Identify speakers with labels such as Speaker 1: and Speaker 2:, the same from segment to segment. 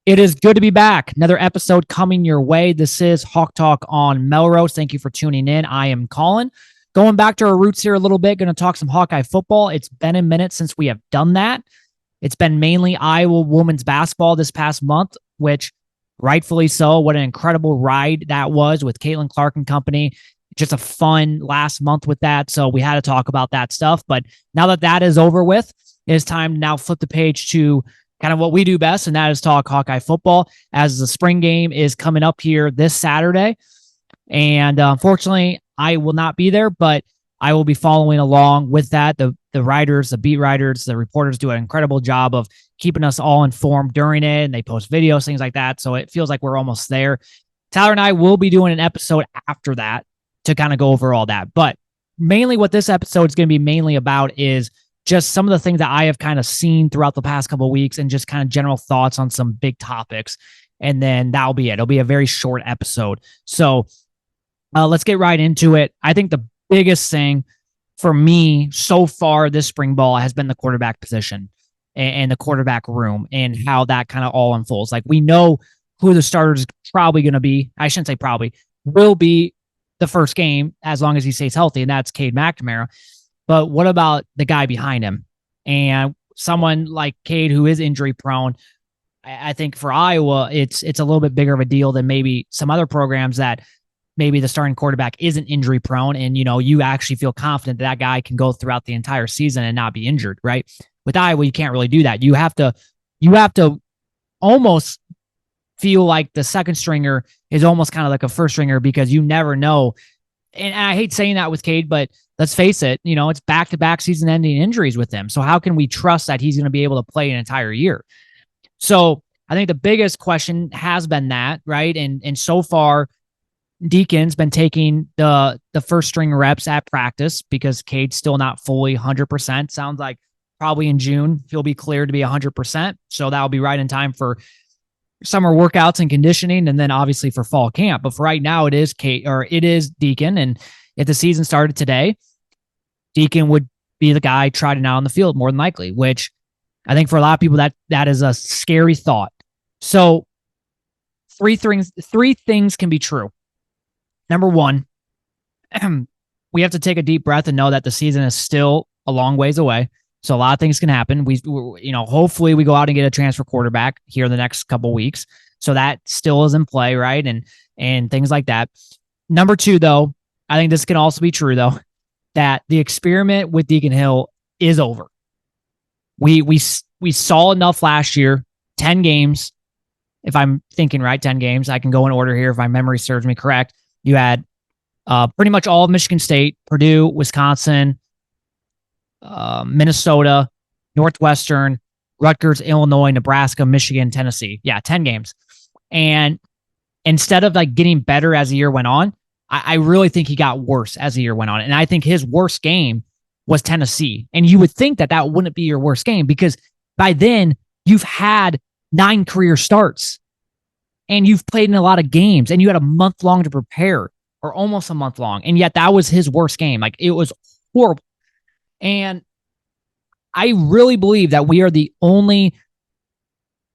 Speaker 1: It is good to be back. Another episode coming your way. This is Hawk Talk on Melrose. Thank you for tuning in. I am Collin. Going back to our roots here a little bit, going to talk some Hawkeye football. It's been a minute since we have done that. It's been mainly Iowa women's basketball this past month, which rightfully so. What an incredible ride that was with Caitlin Clark and company. Just a fun last month with that. So we had to talk about that stuff. But now that that is over with, it is time to now flip the page to kind of what we do best, and that is talk Hawkeye football, as the spring game is coming up here this Saturday. And unfortunately, I will not be there, but I will be following along with that. The writers, the beat writers, the reporters do an incredible job of keeping us all informed during it, and they post videos, things like that. So it feels like we're almost there. Tyler and I will be doing an episode after that to kind of go over all that. But mainly what this episode is going to be mainly about is just some of the things that I have kind of seen throughout the past couple of weeks and just kind of general thoughts on some big topics. And then that'll be it. It'll be a very short episode. So let's get right into it. I think the biggest thing for me so far this spring ball has been the quarterback position and the quarterback room and how that kind of all unfolds. Like, we know who the starter is probably going to be. I shouldn't say probably, will be the first game as long as he stays healthy, and that's Cade McNamara. But what about the guy behind him? And someone like Cade, who is injury prone, I think for Iowa, it's a little bit bigger of a deal than maybe some other programs that maybe the starting quarterback isn't injury prone. And, you know, you actually feel confident that guy can go throughout the entire season and not be injured, right? With Iowa, you can't really do that. You have to almost feel like the second stringer is almost kind of like a first stringer, because you never know. And I hate saying that with Cade, but let's face it, you know, it's back-to-back season-ending injuries with him. So how can we trust that he's going to be able to play an entire year? So I think the biggest question has been that, right? And so far, Deacon's been taking the first string reps at practice because Cade's still not fully 100%. Sounds like probably in June he'll be cleared to be 100%. So that'll be right in time for summer workouts and conditioning, and then obviously for fall camp. But for right now, it is Deacon. And if the season started today, Deacon would be the guy trotting out on the field more than likely, which I think for a lot of people that is a scary thought. So three things can be true. Number one, we have to take a deep breath and know that the season is still a long ways away. So a lot of things can happen. Hopefully we go out and get a transfer quarterback here in the next couple weeks. So that still is in play, right? And things like that. Number two, though, I think this can also be true, though, that the experiment with Deacon Hill is over. We saw enough last year, 10 games. If I'm thinking right, 10 games. I can go in order here if my memory serves me correct. You had pretty much all of Michigan State, Purdue, Wisconsin, Minnesota, Northwestern, Rutgers, Illinois, Nebraska, Michigan, Tennessee. Yeah, 10 games. And instead of like getting better as the year went on, I really think he got worse as the year went on. And I think his worst game was Tennessee. And you would think that wouldn't be your worst game, because by then you've had 9 career starts and you've played in a lot of games and you had a month long to prepare, or almost a month long. And yet that was his worst game. Like, it was horrible. And I really believe that we are the only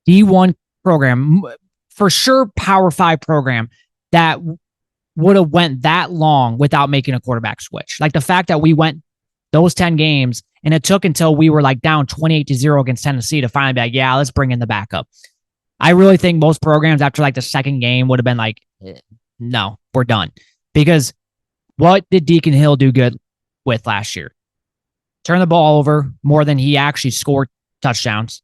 Speaker 1: D1 program, for sure Power 5 program, that would have went that long without making a quarterback switch. Like, the fact that we went those 10 games and it took until we were like down 28-0 against Tennessee to finally be like, yeah, let's bring in the backup. I really think most programs after like the second game would have been like, no, we're done. Because what did Deacon Hill do good with last year? Turn the ball over more than he actually scored touchdowns.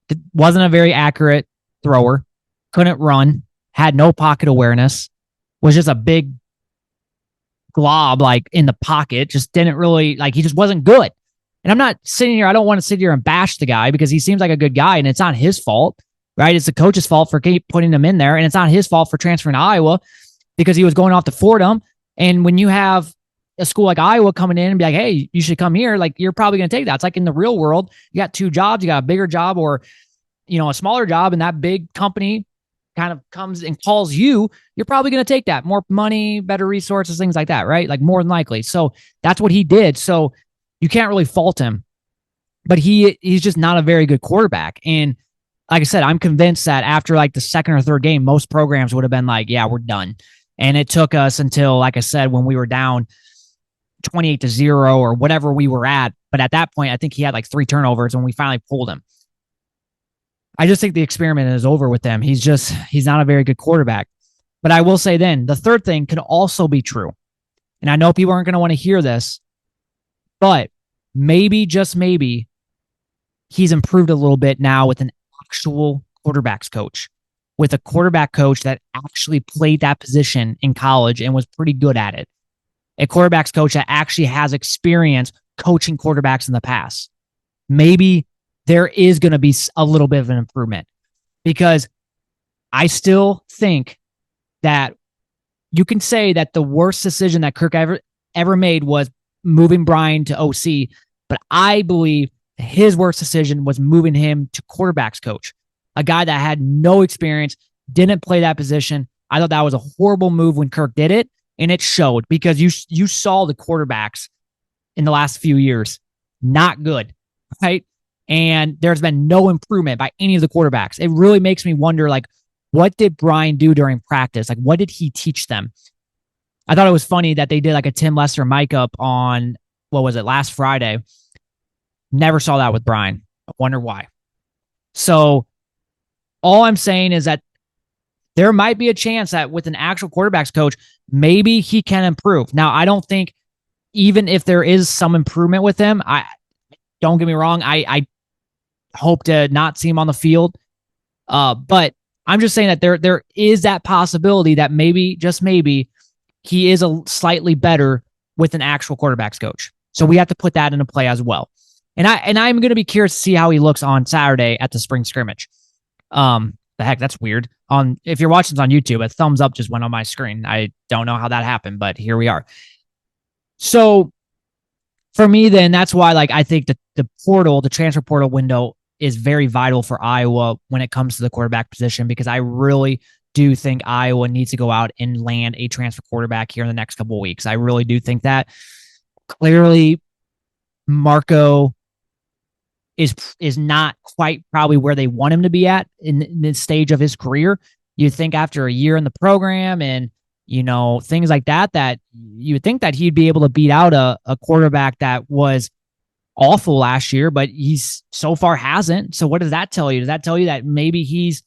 Speaker 1: It wasn't a very accurate thrower. Couldn't run. Had no pocket awareness. Was just a big glob like in the pocket. Just didn't really, like, he just wasn't good. And I'm not sitting here, I don't want to sit here and bash the guy, because he seems like a good guy and it's not his fault, right? It's the coach's fault for putting him in there, and it's not his fault for transferring to Iowa because he was going off to Fordham. And when you have a school like Iowa coming in and be like, hey, you should come here, like, you're probably going to take that. It's like in the real world, you got 2 jobs, you got a bigger job or, you know, a smaller job, and that big company kind of comes and calls you, you're probably going to take that. More money, better resources, things like that, right? Like, more than likely. So that's what he did. So you can't really fault him, but he's just not a very good quarterback. And like I said, I'm convinced that after like the second or third game, most programs would have been like, yeah, we're done. And it took us until, like I said, when we were down 28-0 or whatever we were at. But at that point, I think he had like 3 turnovers when we finally pulled him. I just think the experiment is over with him. He's not a very good quarterback. But I will say then, the third thing could also be true. And I know people aren't going to want to hear this, but maybe, just maybe, he's improved a little bit now with an actual quarterbacks coach, with a quarterback coach that actually played that position in college and was pretty good at it. A quarterbacks coach that actually has experience coaching quarterbacks in the past. Maybe there is going to be a little bit of an improvement, because I still think that you can say that the worst decision that Kirk ever made was moving Brian to OC, but I believe his worst decision was moving him to quarterbacks coach, a guy that had no experience, didn't play that position. I thought that was a horrible move when Kirk did it, and it showed, because you saw the quarterbacks in the last few years not good, right? And there's been no improvement by any of the quarterbacks. It really makes me wonder, like, what did Brian do during practice? Like, what did he teach them? I thought it was funny that they did like a Tim Lester mic up on, what was it, last Friday. Never saw that with Brian. I wonder why. So all I'm saying is that there might be a chance that with an actual quarterbacks coach, maybe he can improve. Now, I don't think, even if there is some improvement with him, don't get me wrong, I hope to not see him on the field. But I'm just saying that there is that possibility that maybe, just maybe, he is a slightly better with an actual quarterbacks coach. So we have to put that into play as well. And I'm going to be curious to see how he looks on Saturday at the spring scrimmage. The heck, that's weird. If you're watching this on YouTube, a thumbs up just went on my screen. I don't know how that happened, but here we are. So for me, then, that's why, like, I think the transfer portal window is very vital for Iowa when it comes to the quarterback position, because I really do think Iowa needs to go out and land a transfer quarterback here in the next couple of weeks. I really do think that. Clearly, Marco is not quite probably where they want him to be at in this stage of his career. You think after a year in the program and, things like that you would think that he'd be able to beat out a quarterback that was awful last year, but he's so far hasn't. So what does that tell you? Does that tell you that maybe he's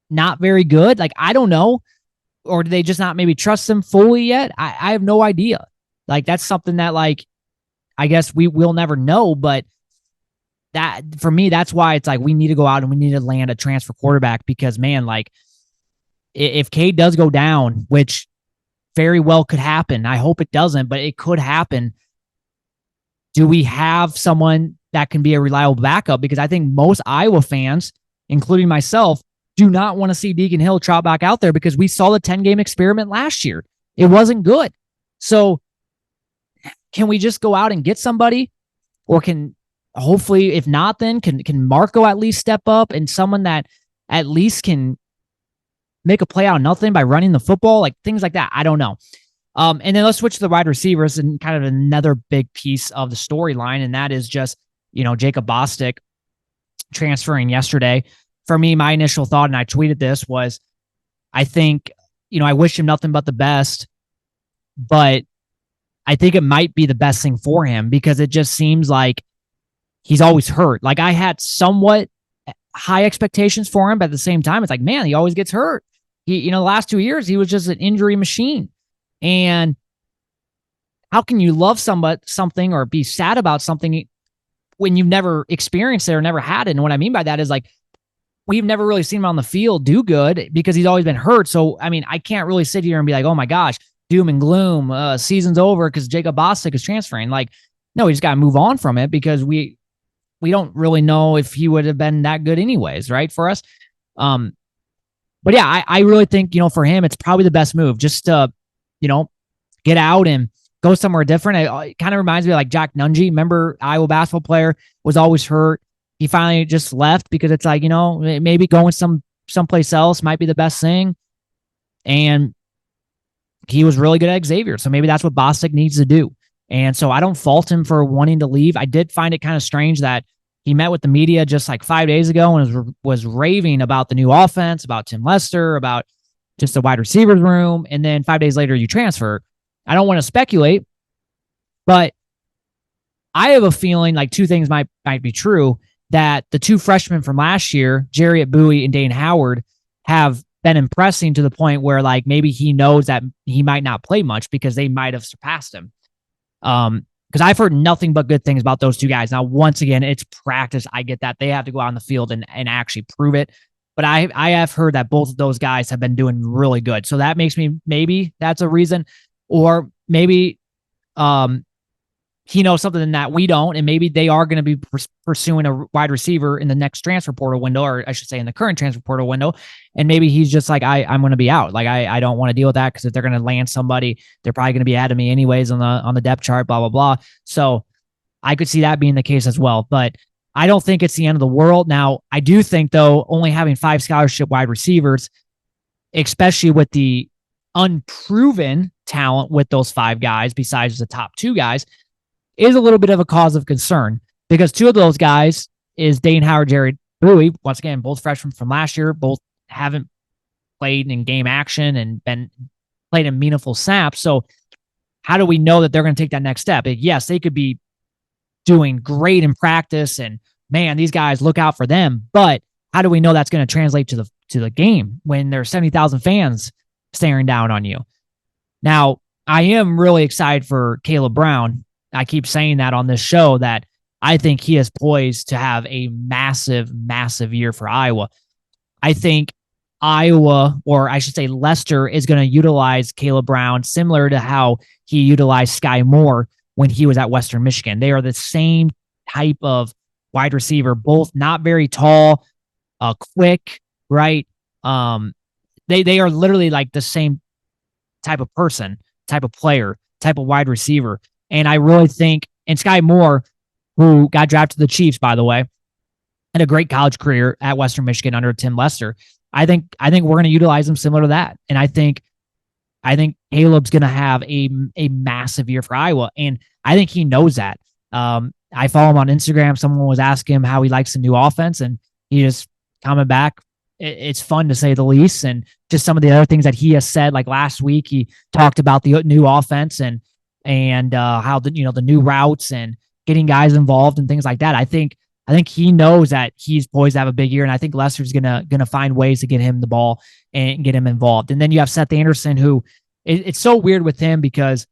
Speaker 1: not very good? Like, I don't know. Or do they just not maybe trust him fully yet? I have no idea. Like, that's something that, like, I guess we will never know, but that, for me, that's why it's like we need to go out and we need to land a transfer quarterback, because, man, like, if Cade does go down, which very well could happen, I hope it doesn't, but it could happen, do we have someone that can be a reliable backup? Because I think most Iowa fans, including myself, do not want to see Deacon Hill trot back out there, because we saw the 10-game experiment last year. It wasn't good. So can we just go out and get somebody? Or can, hopefully, if not, then can Marco at least step up, and someone that at least can make a play out of nothing by running the football, like things like that? I don't know. And then let's switch to the wide receivers, and kind of another big piece of the storyline, and that is just, Jacob Bostick transferring yesterday. For me, my initial thought, and I tweeted this, was I think, I wish him nothing but the best, but I think it might be the best thing for him, because it just seems like he's always hurt. Like, I had somewhat high expectations for him, but at the same time, it's like, man, he always gets hurt. The last 2 years, he was just an injury machine. And how can you love something or be sad about something when you've never experienced it or never had it? And what I mean by that is, like, we've never really seen him on the field do good, because he's always been hurt. So, I mean, I can't really sit here and be like, oh my gosh, doom and gloom, season's over because Jacob Bostick is transferring. Like, no, we just got to move on from it, because we don't really know if he would have been that good anyways, right, for us. But yeah, I really think, for him, it's probably the best move, just to, get out and go somewhere different. It kind of reminds me of like Jack Nungy. Remember, Iowa basketball player, was always hurt. He finally just left, because it's like, maybe going someplace else might be the best thing. And he was really good at Xavier. So maybe that's what Bostick needs to do. And so I don't fault him for wanting to leave. I did find it kind of strange that he met with the media just like 5 days ago and was raving about the new offense, about Tim Lester, about just the wide receivers room. And then 5 days later, you transfer. I don't want to speculate, but I have a feeling like two things might be true, that the two freshmen from last year, Jarriett Bowie and Dane Howard, have been impressing to the point where like maybe he knows that he might not play much because they might have surpassed him. Because I've heard nothing but good things about those two guys. Now, once again, it's practice. I get that. They have to go out on the field and actually prove it. But I have heard that both of those guys have been doing really good. So that makes me, maybe that's a reason. Or maybe he knows something that we don't, and maybe they are going to be pursuing a wide receiver in the next transfer portal window, or I should say in the current transfer portal window. And maybe he's just like, I'm going to be out. Like, I don't want to deal with that, because if they're going to land somebody, they're probably going to be ahead of me anyways on the depth chart, blah, blah, blah. So I could see that being the case as well. But I don't think it's the end of the world. Now, I do think, though, only having 5 scholarship wide receivers, especially with the unproven talent with those 5 guys, besides the top 2 guys, is a little bit of a cause of concern, because 2 of those guys is Dane Howard, Jarriett Bowie. Once again, both freshmen from last year, both haven't played in game action and been played in meaningful snaps. So how do we know that they're going to take that next step? Yes, they could be doing great in practice, and man, these guys, look out for them. But how do we know that's going to translate to the game when there's 70,000 fans staring down on you? Now, I am really excited for Kaleb Brown. I keep saying that on this show, that I think he is poised to have a massive, massive year for Iowa. I think Iowa, or I should say Lester, is going to utilize Kaleb Brown similar to how he utilized Sky Moore when he was at Western Michigan. They are the same type of wide receiver, both not very tall, quick, right? They are literally like the same type of person, type of player, type of wide receiver. And I really think, and Sky Moore, who got drafted to the Chiefs, by the way, had a great college career at Western Michigan under Tim Lester. I think we're going to utilize him similar to that. And I think Kaleb's going to have a massive year for Iowa. And I think he knows that. I follow him on Instagram. Someone was asking him how he likes the new offense, and he just coming back. It's fun, to say the least. And just some of the other things that he has said, like last week, he talked about the new offense and how the new routes and getting guys involved and things like that. I think he knows that he's poised to have a big year, and I think Lester's gonna find ways to get him the ball and get him involved. And then you have Seth Anderson, who it's so weird with him, because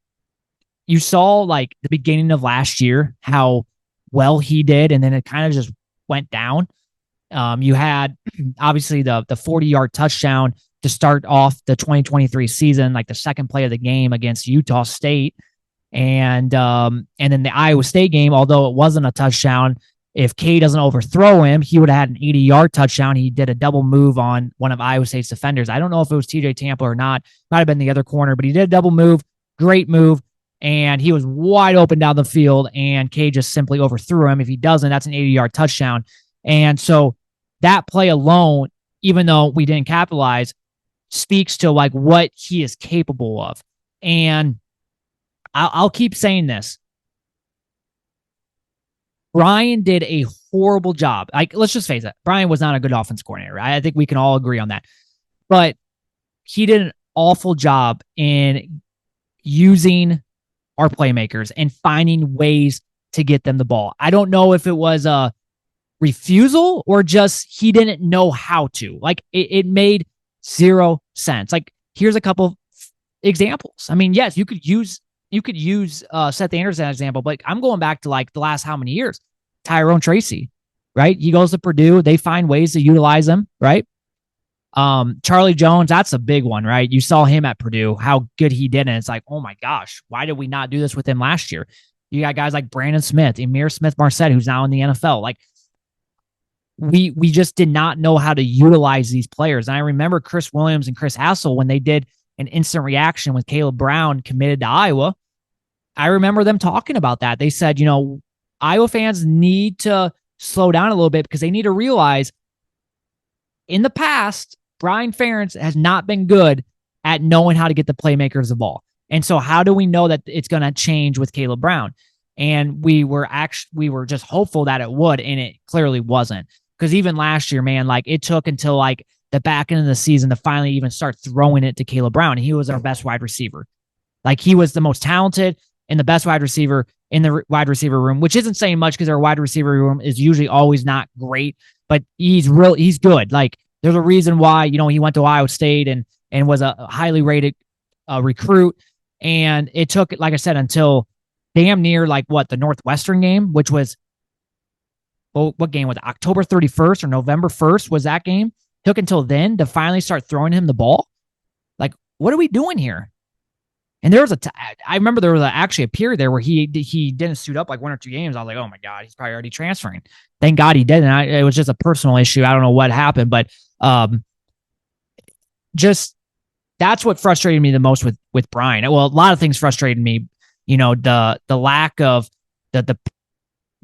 Speaker 1: you saw like the beginning of last year how well he did, and then it kind of just went down. You had obviously the 40-yard touchdown to start off the 2023 season, like the second play of the game against Utah State. And then the Iowa State game, although it wasn't a touchdown, if K doesn't overthrow him, he would have had an 80-yard touchdown. He did a double move on one of Iowa State's defenders. I don't know if it was TJ Tampa or not. Might have been the other corner, but he did a double move. Great move. And he was wide open down the field, and K just simply overthrew him. If he doesn't, that's an 80-yard touchdown. And so that play alone, even though we didn't capitalize, speaks to like what he is capable of. And I'll keep saying this. Brian did a horrible job. Like, let's just face it. Brian was not a good offense coordinator. I think we can all agree on that. But he did an awful job in using our playmakers and finding ways to get them the ball. I don't know if it was a refusal or just he didn't know how to. Like, it made zero sense. Like, here's a couple examples. I mean, yes, you could use Seth Anderson as an example, but I'm going back to like the last how many years? Tyrone Tracy, right? He goes to Purdue. They find ways to utilize him, right? Charlie Jones, that's a big one, right? You saw him at Purdue, how good he did. And it's like, oh my gosh, why did we not do this with him last year? You got guys like Brandon Smith, Emir Smith-Marset, who's now in the NFL. Like, we just did not know how to utilize these players. And I remember Chris Williams and Chris Hassel, when they did an instant reaction with Kaleb Brown committed to Iowa, I remember them talking about that. They said, Iowa fans need to slow down a little bit, because they need to realize in the past, Brian Ferentz has not been good at knowing how to get the playmakers the ball. And so how do we know that it's going to change with Kaleb Brown? And we were just hopeful that it would, and it clearly wasn't. Because even last year, man, like it took until like the back end of the season to finally even start throwing it to Kaleb Brown. And he was our best wide receiver. Like he was the most talented and the best wide receiver in the wide receiver room, which isn't saying much because our wide receiver room is usually always not great, but he's good. Like there's a reason why, he went to Iowa State and was a highly rated recruit. And it took, like I said, until damn near like the Northwestern game, which was, what game was it? October 31st or November 1st was that game. Took until then to finally start throwing him the ball. Like, what are we doing here? And there was I remember there was actually a period there where he didn't suit up like 1 or 2 games. I was like, oh my God, he's probably already transferring. Thank God he didn't. It was just a personal issue. I don't know what happened, but just that's what frustrated me the most with Brian. Well, a lot of things frustrated me. The lack of the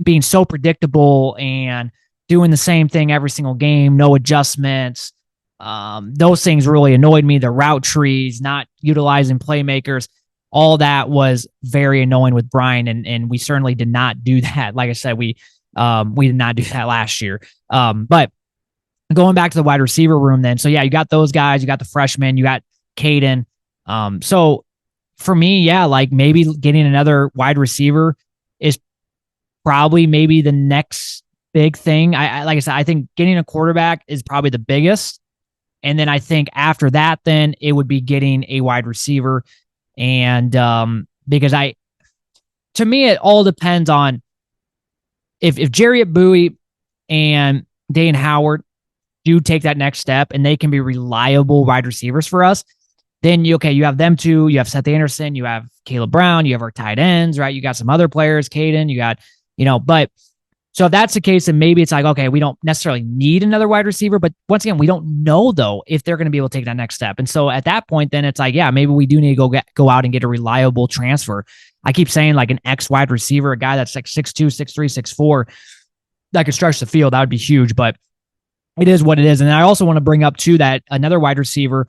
Speaker 1: being so predictable and doing the same thing every single game, no adjustments. Those things really annoyed me. The route trees, not utilizing playmakers, all that was very annoying with Brian, and we certainly did not do that. Like I said, we did not do that last year. But going back to the wide receiver room then, so yeah, you got those guys, you got the freshmen, you got Caden. So for me, yeah, like maybe getting another wide receiver is probably maybe the next big thing. I like I said, I think getting a quarterback is probably the biggest. And then I think after that, then it would be getting a wide receiver. And because to me, it all depends on if Jarriett Bowie and Dane Howard do take that next step and they can be reliable wide receivers for us, then you have them two, you have Seth Anderson, you have Kaleb Brown, you have our tight ends, right? You got some other players, Caden, you got, but so if that's the case, then maybe it's like, okay, we don't necessarily need another wide receiver, but once again, we don't know though if they're going to be able to take that next step. And so at that point, then it's like, yeah, maybe we do need to go out and get a reliable transfer. I keep saying like an X wide receiver, a guy that's like 6'2", 6'3", 6'4", that could stretch the field. That would be huge, but it is what it is. And I also want to bring up too that another wide receiver,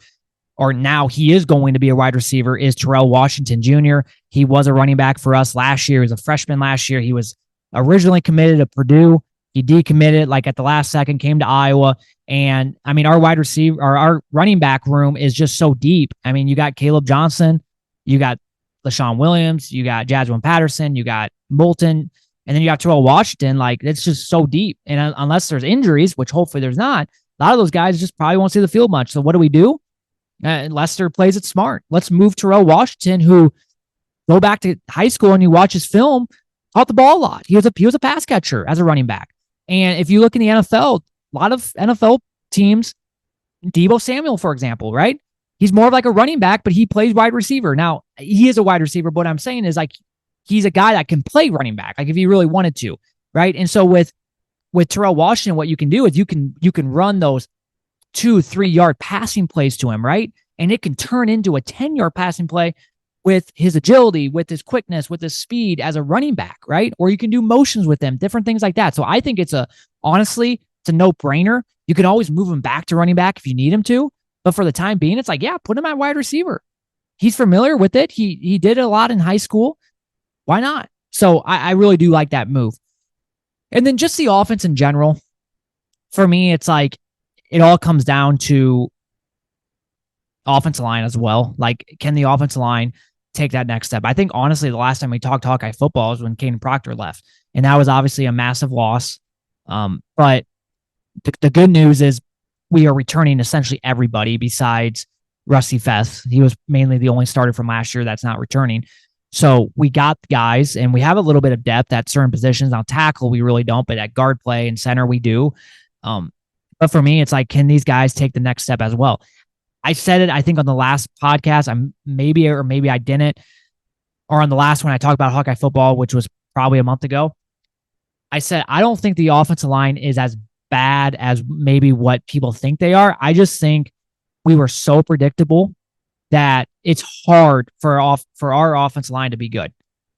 Speaker 1: or now he is going to be a wide receiver, is Terrell Washington Jr. He was a running back for us last year. He was a freshman last year. He was originally committed to Purdue. He decommitted like at the last second, came to Iowa. And I mean, our wide receiver, or our running back room is just so deep. I mean, you got Caleb Johnson, you got LaShawn Williams, you got Jasmine Patterson, you got Moulton, and then you got Terrell Washington. Like, it's just so deep. And unless there's injuries, which hopefully there's not, a lot of those guys just probably won't see the field much. So what do? Lester plays it smart. Let's move Terrell Washington, who, go back to high school and you watch his film, caught the ball a lot. He was a pass catcher as a running back. And if you look in the NFL, a lot of NFL teams, Deebo Samuel, for example, right? He's more of like a running back, but he plays wide receiver. Now, he is a wide receiver, but what I'm saying is like he's a guy that can play running back, like if he really wanted to, right? And so with Terrell Washington, what you can do is you can run those 2-3 yard passing plays to him, right? And it can turn into a 10-yard passing play with his agility, with his quickness, with his speed as a running back, right? Or you can do motions with him, different things like that. So I think honestly, it's a no-brainer. You can always move him back to running back if you need him to. But for the time being, it's like, yeah, put him at wide receiver. He's familiar with it. He did it a lot in high school. Why not? So I really do like that move. And then just the offense in general, for me, it's like it all comes down to offensive line as well. Like, can the offensive line take that next step? I think, honestly, the last time we talked Hawkeye football was when Caden Proctor left. And that was obviously a massive loss. But the good news is we are returning essentially everybody besides Rusty Feth. He was mainly the only starter from last year that's not returning. So we got guys, and we have a little bit of depth at certain positions. Now, tackle, we really don't, but at guard play and center, we do. But for me, it's like, can these guys take the next step as well? I said it, I think, on the last podcast. Maybe I didn't. Or on the last one, I talked about Hawkeye football, which was probably a month ago. I said, I don't think the offensive line is as bad as maybe what people think they are. I just think we were so predictable that it's hard for our offensive line to be good.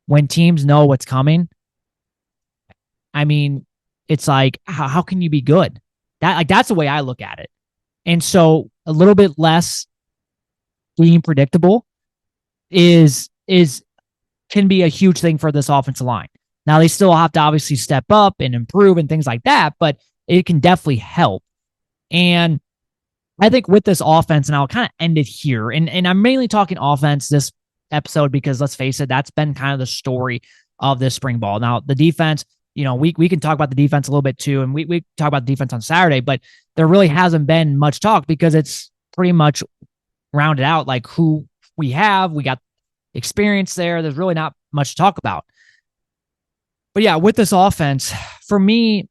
Speaker 1: When teams know what's coming, I mean, it's like, how can you be good? That's the way I look at it. And so a little bit less being predictable can be a huge thing for this offensive line. Now they still have to obviously step up and improve and things like that, but it can definitely help. And I think with this offense, and I'll kind of end it here, and I'm mainly talking offense this episode because let's face it, that's been kind of the story of this spring ball. Now, the defense, we can talk about the defense a little bit too, and we talk about the defense on Saturday, but there really hasn't been much talk because it's pretty much rounded out like who we have. We got experience there. There's really not much to talk about. But yeah, with this offense, for me,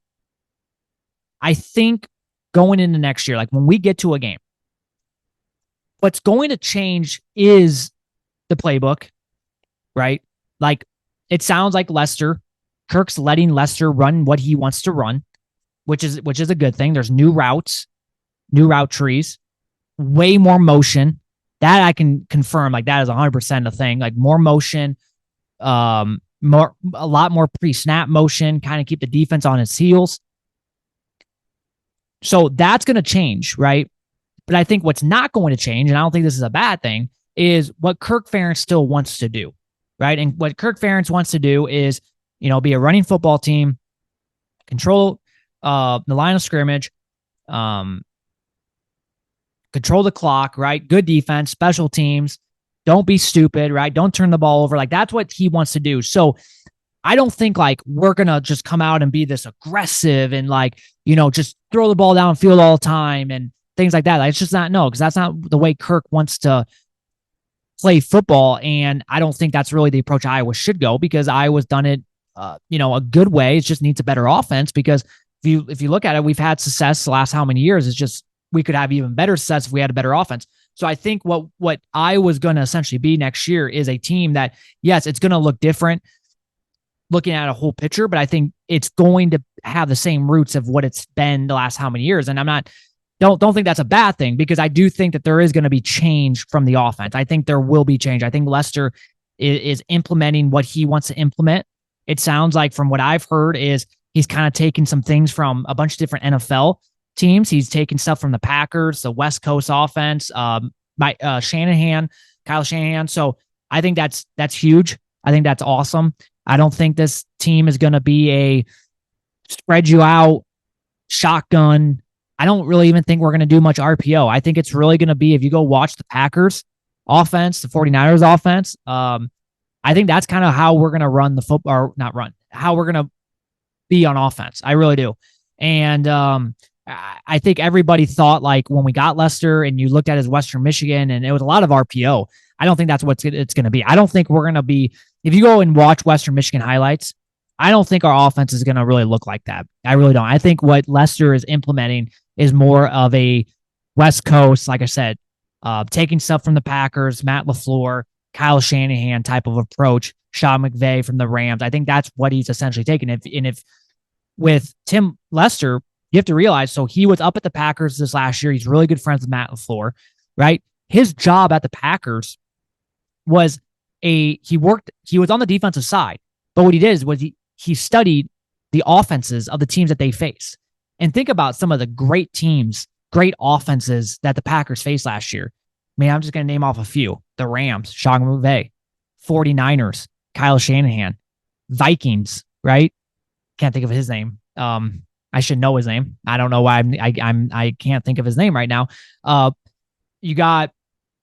Speaker 1: I think going into next year, like when we get to a game, what's going to change is the playbook, right? Like it sounds like Kirk's letting Lester run what he wants to run, which is a good thing. There's new routes, new route trees, way more motion. That I can confirm, like that is 100% a thing. Like more motion, a lot more pre-snap motion, kind of keep the defense on its heels. So that's going to change, right? But I think what's not going to change, and I don't think this is a bad thing, is what Kirk Ferentz still wants to do, right? And what Kirk Ferentz wants to do is, be a running football team, control the line of scrimmage, control the clock, right? Good defense, special teams. Don't be stupid, right? Don't turn the ball over. Like that's what he wants to do. So I don't think like we're going to just come out and be this aggressive and like, just throw the ball downfield all the time and things like that. Like, it's just not, no, because that's not the way Kirk wants to play football. And I don't think that's really the approach Iowa should go because Iowa's done it, a good way. It just needs a better offense because if you look at it, we've had success the last how many years. It's just, we could have even better success if we had a better offense. So I think what Iowa's going to essentially be next year is a team that, yes, it's going to look different looking at a whole picture, but I think it's going to have the same roots of what it's been the last how many years. And don't think that's a bad thing because I do think that there is going to be change from the offense. I think there will be change. I think Lester is implementing what he wants to implement. It sounds like from what I've heard is he's kind of taking some things from a bunch of different NFL teams. He's taking stuff from the Packers, the West Coast offense, Kyle Shanahan. So I think that's huge. I think that's awesome. I don't think this team is going to be a spread you out shotgun. I don't really even think we're going to do much RPO. I think it's really going to be, if you go watch the Packers offense, the 49ers offense, I think that's kind of how we're going to run the football, or not run, how we're going to be on offense. I really do. And I think everybody thought like when we got Lester and you looked at his Western Michigan and it was a lot of RPO. I don't think that's what it's going to be. I don't think we're going to be, if you go and watch Western Michigan highlights, I don't think our offense is going to really look like that. I really don't. I think what Lester is implementing is more of a West Coast, like I said, taking stuff from the Packers, Matt LaFleur, Kyle Shanahan type of approach, Sean McVay from the Rams. I think that's what he's essentially taking. If with Tim Lester, you have to realize, so he was up at the Packers this last year. He's really good friends with Matt LaFleur, right? His job at the Packers was he was on the defensive side, but what he did was he studied the offenses of the teams that they face. And think about some of the great teams, great offenses that the Packers faced last year. I mean, I'm just going to name off a few. The Rams, Sean McVay, 49ers, Kyle Shanahan, Vikings, right? Can't think of his name. I should know his name. I don't know why I can't think of his name right now. You got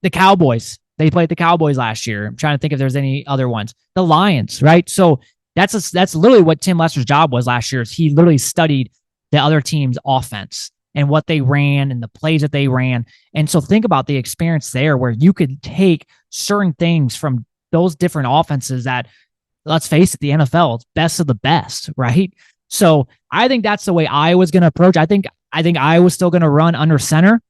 Speaker 1: the Cowboys. They played the Cowboys last year. I'm trying to think if there's any other ones. The Lions, right? So that's literally what Tim Lester's job was last year. Is he literally studied the other team's offense and what they ran and the plays that they ran. And so think about the experience there where you could take certain things from those different offenses that, let's face it, the NFL, it's best of the best, right? So I think that's the way Iowa's going to approach. I think Iowa's still going to run under center.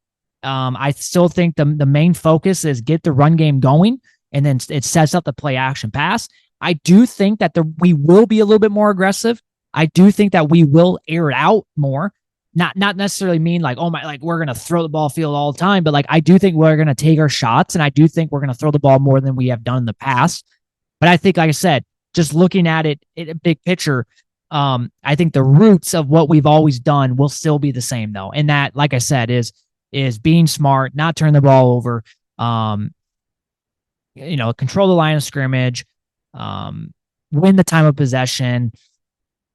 Speaker 1: I still think the main focus is get the run game going, and then it sets up the play action pass. I do think that we will be a little bit more aggressive. I do think that we will air it out more. Not necessarily mean like, oh my, like we're going to throw the ball field all the time, but like I do think we're going to take our shots, and I do think we're going to throw the ball more than we have done in the past. But I think, like I said, just looking at it in a big picture, I think the roots of what we've always done will still be the same though. And that, like I said, is being smart, not turn the ball over, control the line of scrimmage, win the time of possession,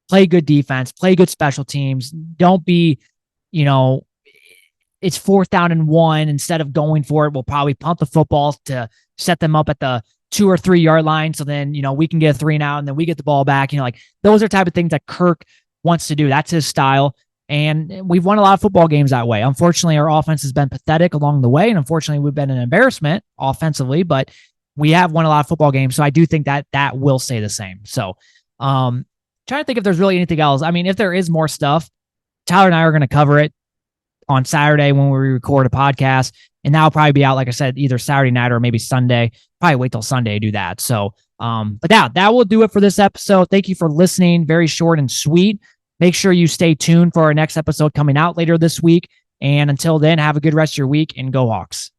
Speaker 1: play good defense, play good special teams. Don't be, it's 4th down and 1. Instead of going for it, we'll probably punt the football to set them up at the 2 or 3 yard line. So then, we can get a 3 and out and then we get the ball back. Those are type of things that Kirk wants to do. That's his style. And we've won a lot of football games that way. Unfortunately, our offense has been pathetic along the way. And unfortunately, we've been an embarrassment offensively, but we have won a lot of football games. So I do think that will stay the same. So trying to think if there's really anything else. I mean, if there is more stuff, Tyler and I are going to cover it on Saturday when we record a podcast. And that'll probably be out, like I said, either Saturday night or maybe Sunday. Probably wait till Sunday to do that. So, but that will do it for this episode. Thank you for listening. Very short and sweet. Make sure you stay tuned for our next episode coming out later this week. And until then, have a good rest of your week and go Hawks.